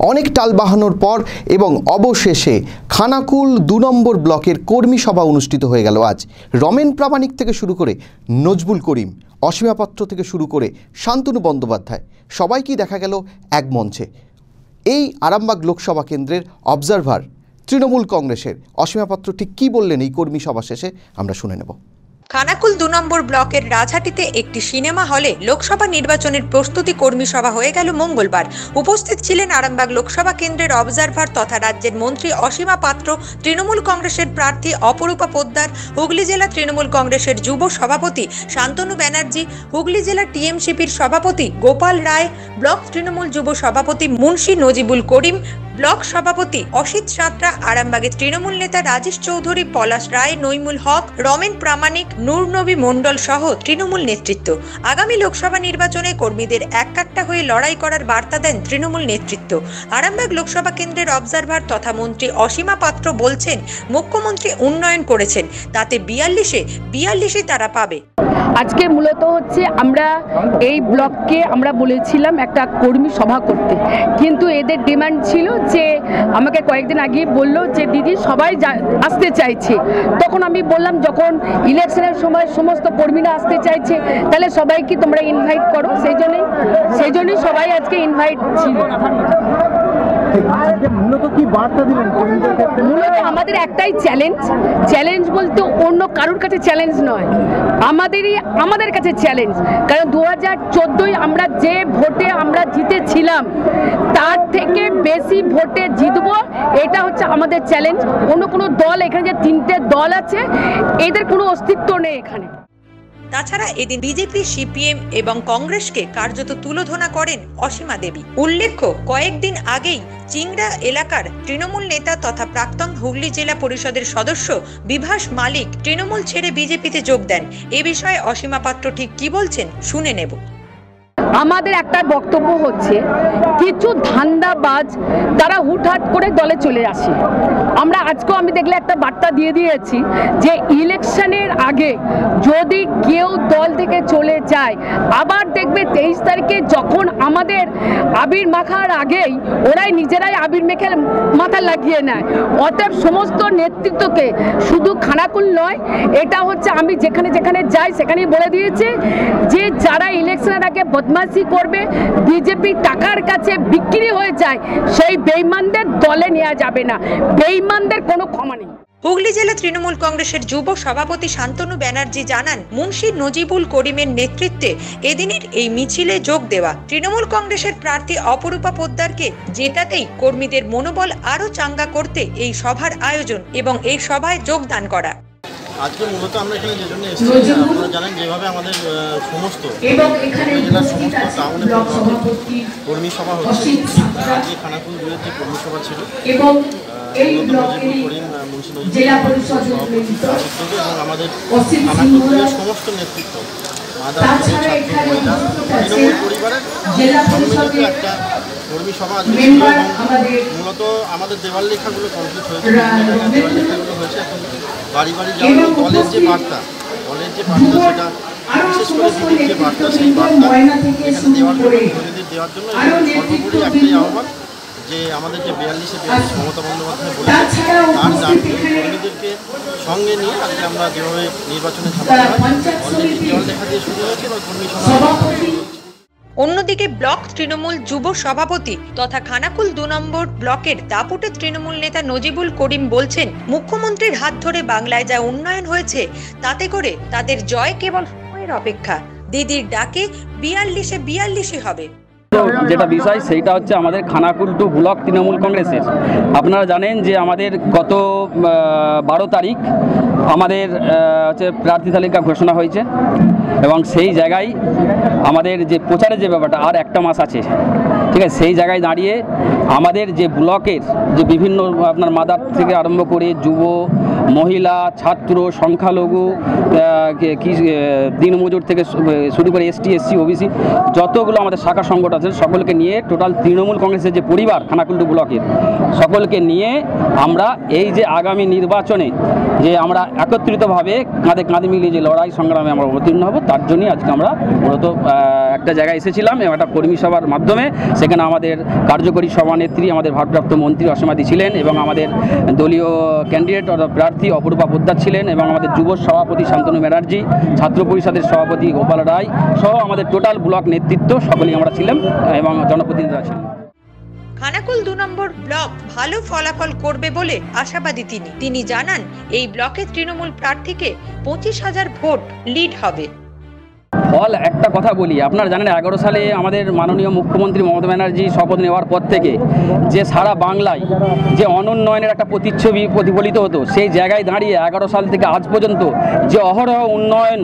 অনেক টালবাহানোর পর এবং অবশেষে খানাকুল ২ নম্বর ব্লকের কর্মী সভা অনুষ্ঠিত হয়ে গেল আজ। রমেন প্রামাণিক থেকে শুরু করে নজবুল করিম, অসীমা পাত্র থেকে শুরু করে শান্তনু বন্দ্যোপাধ্যায় সবাইকেই দেখা গেল এক মঞ্চে। এই আরামবাগ লোকসভা কেন্দ্রের অবজারভার তৃণমূল কংগ্রেসের অসীমা পাত্র ঠিক কী বললেন এই কর্মী সভা শেষে আমরা শুনে নেব। খানাকুল ২ নম্বর ব্লকের রাজহাটিতে একটি সিনেমা হলে লোকসভা নির্বাচনের প্রস্তুতি কর্মী সভা হয়ে গেল মঙ্গলবার। উপস্থিত ছিলেন আরামবাগ লোকসভা কেন্দ্রের অবজারভার তথা রাজ্যের মন্ত্রী অসীমা পাত্র, তৃণমূল কংগ্রেসের প্রার্থী অপরূপা পোদ্দার, হুগলি জেলা তৃণমূল কংগ্রেসের যুব সভাপতি শান্তনু ব্যানার্জি, হুগলি জেলা টিএমসিপির সভাপতি গোপাল রায়, ব্লক তৃণমূল যুব সভাপতি মুন্সি নজিবুল করিম, ব্লক সভাপতি অসিত সাঁতরা, আরামবাগের তৃণমূল নেতা রাজেশ চৌধুরী, পলাশ রায়, নইমুল হক, রমেন প্রামাণিক, নূরনবী মণ্ডল সহ তৃণমূল নেতৃত্ব। আগামী লোকসভা নির্বাচনে কর্মীদের এককাট্টা হয়ে লড়াই করার বার্তা দেন তৃণমূল নেতৃত্ব। আরামবাগ লোকসভা কেন্দ্রের অবজারভার তথা মন্ত্রী অসীমা পাত্র বলছেন, মুখ্যমন্ত্রী উন্নয়ন করেছেন, তাতে 42-এ তারা পাবে। আজকে মূলত হচ্ছে আমরা এই ব্লককে আমরা বলেছিলাম একটা কর্মী সভা করতে, কিন্তু এদের ডিমান্ড ছিল যে আমাকে কয়েকদিন আগে বললো যে দিদি সবাই আসতে চাইছে। তখন আমি বললাম যখন ইলেকশনের সময় সমস্ত কর্মীরা আসতে চাইছে তাহলে সবাইকে তোমরা ইনভাইট করো, সেই জন্যই সবাই আজকে ইনভাইট ছিল। মূলত আমাদের একটাই চ্যালেঞ্জ বলতে অন্য কারোর কাছে চ্যালেঞ্জ নয়, আমাদের কাছে চ্যালেঞ্জ। কারণ 2014 আমরা যে ভোটে আমরা জিতেছিলাম তার থেকে বেশি ভোটে জিতবো, এটা হচ্ছে আমাদের চ্যালেঞ্জ। অন্য কোনো দল, এখানে যে 3টে দল আছে এদের কোনো অস্তিত্ব নেই এখানে। তাছাড়া এদিন বিজেপি, সিপিএম এবং কংগ্রেসকে কার্যত তুলোধনা করেন অসীমা দেবী। উল্লেখ্য, কয়েকদিন আগেই চিংড়া এলাকার তৃণমূল নেতা তথা প্রাক্তন হুগলি জেলা পরিষদের সদস্য বিভাস মালিক তৃণমূল ছেড়ে বিজেপিতে যোগ দেন। এ বিষয়ে অসীমা পাত্র ঠিক কি বলছেন শুনে নেব। আমাদের একটা বক্তব্য হচ্ছে কিছু ধান্দাবাজ তারা হুটহাট করে দলে চলে আসে। আজকেও আমি দেখলে একটা বার্তা দিয়ে দিয়েছি যে ইলেকশনের আগে যদি কেউ দল থেকে চলে যায়, আবার দেখবে 23 তারিখে যখন আমাদের আবির মাখার আগেই ওরাই নিজেরাই আবির মেখে মাথা লাগিয়ে নেয়। অতএব সমস্ত নেতৃত্বকে, শুধু খানাকুল নয়, এটা হচ্ছে আমি যেখানে যেখানে যাই সেখানেই বলে দিয়েছি যে যারা ইলেকশনের আগে বদমাশি করবে, বিজেপি টাকার কাছে বিক্রি হয়ে যায়, সেই বেঈমানদের দলে নেওয়া যাবে না, বেঈমানদের কোনো ক্ষমা নেই। হুগলি জেলা তৃণমূল কংগ্রেসের যুব সভাপতি শান্তনু ব্যানার্জি জানান, মুন্সি নজিবুল করিমের নেতৃত্বে এদিনের এই মিছিলে যোগ দেওয়া তৃণমূল কংগ্রেসের প্রার্থী অপরূপা পোদ্দারকে জেতাতেই কর্মীদের মনোবল আরো চাঙ্গা করতে এই সভার আয়োজন এবং এই সভায় যোগদান করা। আজকে মূলত আমরা এখানে যে জন্য এসেছি, আপনারা জানেন যেভাবে আমাদের সমস্ত জেলার সমস্ত টাউনে কর্মী সভা হচ্ছে, আজকে খানাকুল 2-এর যে কর্মী সভা ছিল এবং আমাদের খানাকুল 2-এর সমস্ত নেতৃত্ব, তৃণমূল পরিবারের সম্মিলিত একটা কর্মী সভা আজকে ছিল। মূলত আমাদের দেওয়াল লেখাগুলো কমপ্লিট হয়েছে, দেওয়াল লেখাগুলো হয়েছে। এখন বাড়ি বাড়ি যাওয়ার দলের যে বার্তা সেটা বিশেষ করে দিদির যে বার্তা, সেই বার্তা এখানে দেওয়ার জন্য, কর্মীদের দেওয়ার জন্য সর্বোপরি একটাই আহ্বান যে আমাদের যে 42 মমতা বন্দ্যোপাধ্যায় বলেছে তার দাবি কর্মীদেরকে সঙ্গে নিয়ে আজকে আমরা যেভাবে নির্বাচনে ঝাঁপাতে হয়, অলরেডি দেওয়াল লেখা দিয়ে শুরু হয়েছে বা কর্মী সভা। অন্যদিকে ব্লক তৃণমূল যুব সভাপতি তথা খানাকুল 2 নম্বর ব্লকের দাপুটে তৃণমূল নেতা নজিবুল করিম বলছেন, মুখ্যমন্ত্রীর হাত ধরে বাংলায় যা উন্নয়ন হয়েছে তাতে করে তাদের জয় কেবল সময়ের অপেক্ষা। দিদির ডাকে 42-এ হবে। যেটা বিষয় সেইটা হচ্ছে আমাদের খানাকুল 2 ব্লক তৃণমূল কংগ্রেসের। আপনারা জানেন যে আমাদের গত 12 তারিখ আমাদের হচ্ছে প্রার্থী তালিকা ঘোষণা হয়েছে এবং সেই জায়গায় আমাদের যে প্রচারের যে ব্যাপারটা আর একটা মাস আছে, ঠিক আছে, সেই জায়গায় দাঁড়িয়ে আমাদের যে ব্লকের যে বিভিন্ন আপনার মাদার থেকে আরম্ভ করে যুব মহিলা, ছাত্র, সংখ্যালঘু, দিনমজুর থেকে শুরু করে ST SC OBC যতগুলো আমাদের শাখা সংগঠন আছে সকলকে নিয়ে টোটাল তৃণমূল কংগ্রেসের যে পরিবার খানাকুল 2 ব্লকের সকলকে নিয়ে আমরা এই যে আগামী নির্বাচনে যে আমরা একত্রিতভাবে কাঁধে কাঁধে মিলিয়ে যে লড়াই সংগ্রামে আমরা অবতীর্ণ হব, তার জন্যই আজকে আমরা মূলত একটা জায়গায় এসেছিলাম এবং একটা কর্মী সভার মাধ্যমে। সেখানে আমাদের কার্যকরী সভানেত্রী, আমাদের ভারপ্রাপ্ত মন্ত্রী অসীমাদি ছিলেন এবং আমাদের দলীয় ক্যান্ডিডেট প্রার্থী অপরূপা পোদ্দার ছিলেন এবং আমাদের যুব সভাপতি শান্তনু ব্যানার্জি, ছাত্র পরিষদের সভাপতি গোপাল রায় সহ আমাদের টোটাল ব্লক নেতৃত্ব সকলেই আমরা ছিলাম এবং জনপ্রতিনিধিরা ছিলেন। খানাকুল 2 নম্বর ব্লক ভালো ফলাফল করবে বলে আশাবাদী তিনি জানান এই ব্লকের তৃণমূল প্রার্থীকে 25,000 ভোট লিড হবে। ফল একটা কথা বলি, আপনারা জানেন 11 সালে আমাদের মাননীয় মুখ্যমন্ত্রী মমতা ব্যানার্জি শপথ নেওয়ার পর থেকে যে সারা বাংলায় যে অনুন্নয়নের একটা প্রতিচ্ছবি প্রতিফলিত হতো, সেই জায়গায় দাঁড়িয়ে 11 সাল থেকে আজ পর্যন্ত যে অহরহ উন্নয়ন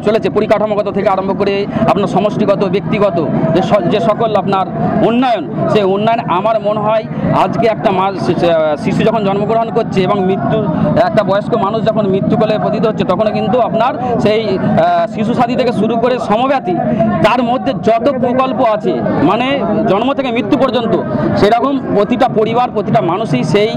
চলেছে, পরিকাঠামোগত থেকে আরম্ভ করে আপনার সমষ্টিগত, ব্যক্তিগত যে সকল আপনার উন্নয়ন, সেই উন্নয়ন আমার মনে হয় আজকে একটা শিশু যখন জন্মগ্রহণ করছে এবং একটা বয়স্ক মানুষ যখন মৃত্যুকলে পতিত হচ্ছে, তখনও কিন্তু আপনার সেই শিশু সাথী থেকে শুরু করে সমব্যাথী তার মধ্যে যত প্রকল্প আছে, মানে জন্ম থেকে মৃত্যু পর্যন্ত, সেরকম প্রতিটা পরিবার, প্রতিটা মানুষই সেই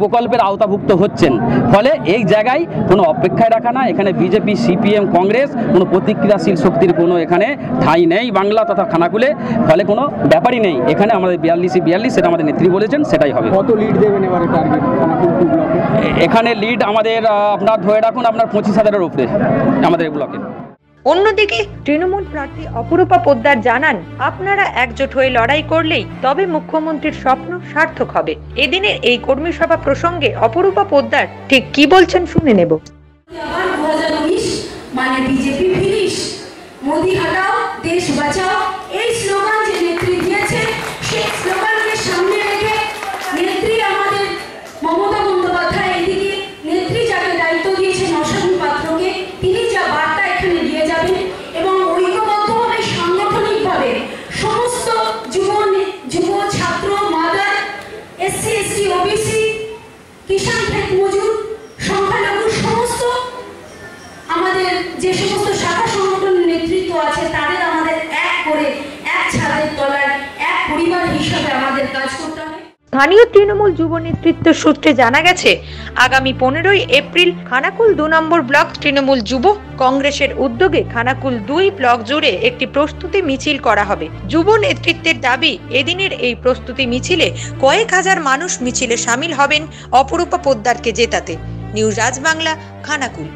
প্রকল্পের আওতাভুক্ত হচ্ছেন। ফলে এই জায়গায় কোনো অপেক্ষায় রাখা না, এখানে বিজেপি, CPM, কংগ্রেস কোনো প্রতিক্রিয়াশীল শক্তির কোনো এখানে ঠাঁই নেই বাংলা তথা খানাকুলে। ফলে কোনো ব্যাপারই নেই, এখানে আমাদের 42 সেটা আমাদের নেত্রী বলেছেন, সেটাই হবে। কত লিড দেবেন এবারে টার্গেট খানাকুল 2 ব্লকে? এখানে লিড আমাদের আপনার ধরে রাখুন আপনার 25,000-এর উপরে আমাদের ব্লকে। অন্যদিকে তৃণমূল প্রার্থী অপরূপা পোদ্দার জানান, আপনারা একজোট হয়ে লড়াই করলেই তবে মুখ্যমন্ত্রীর স্বপ্ন সার্থক হবে। এদিনের এই কর্মী সভা প্রসঙ্গে অপরূপা পোদ্দার ঠিক কি বলছেন শুনে নেব। 2019 মানে বিজেপি ফিনিশ, মোদি হটাও দেশ বাঁচাও, এই স্লোগান যে নেত্রী দিয়েছে, সেই স্লোগানকে সামনে রেখে নেত্রী আমাদের মমতা বন্দ্যোপাধ্যায়, এদিকে নেত্রী যাকে দায়িত্ব দিয়েছেন অসীম পাত্রকে, তিনি যা বার্তা এখানে দিয়ে যাবেন এবং ঐক্যবদ্ধভাবে সাংগঠনিকভাবে সমস্ত যুব ছাত্র, মাদার, SC ST OBC, কিষাণ ক্ষেত মজুর, সংখ্যালঘু সমস্ত আমাদের যে সমস্ত শাখা সংগঠনের নেতৃত্ব আছে, তাদের আমাদের এক করে এক ছাদের তলায় এক পরিবার হিসাবে আমাদের কাজ করতে হবে। স্থানীয় তৃণমূল যুব নেতৃত্ব সূত্রে জানা গেছে, আগামী 15ই এপ্রিল খানাকুল 2 নম্বর ব্লক তৃণমূল যুব কংগ্রেসের উদ্যোগে খানাকুল 2 ব্লক জুড়ে একটি প্রস্তুতি মিছিল করা হবে। যুব নেতৃত্বের দাবি, এদিনের এই প্রস্তুতি মিছিলে কয়েক হাজার মানুষ মিছিলে সামিল হবেন অপরূপা পোদ্দারকে জেতাতে। নিউজ আজ বাংলা, খানাকুল।